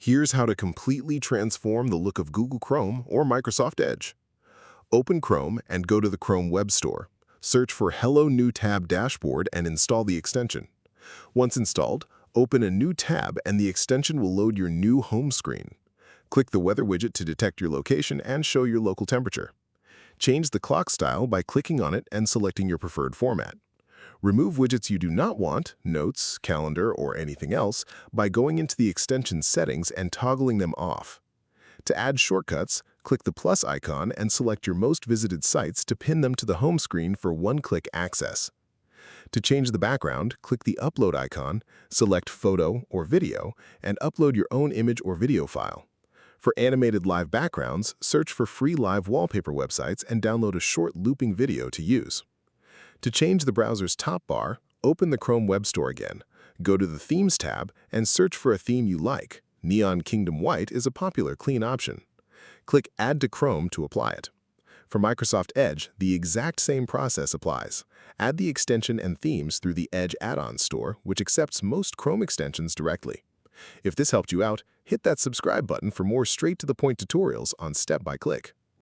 Here's how to completely transform the look of Google Chrome or Microsoft Edge. Open Chrome and go to the Chrome Web Store. Search for Hello New Tab Dashboard and install the extension. Once installed, open a new tab and the extension will load your new home screen. Click the weather widget to detect your location and show your local temperature. Change the clock style by clicking on it and selecting your preferred format. Remove widgets you do not want, notes, calendar, or anything else, by going into the extension settings and toggling them off. To add shortcuts, click the plus icon and select your most visited sites to pin them to the home screen for one-click access. To change the background, click the upload icon, select photo or video, and upload your own image or video file. For animated live backgrounds, search for free live wallpaper websites and download a short looping video to use. To change the browser's top bar, open the Chrome Web Store again, go to the Themes tab, and search for a theme you like. Neon Kingdom White is a popular clean option. Click Add to Chrome to apply it. For Microsoft Edge, the exact same process applies. Add the extension and themes through the Edge add-on store, which accepts most Chrome extensions directly. If this helped you out, hit that subscribe button for more straight-to-the-point tutorials on Step by Click.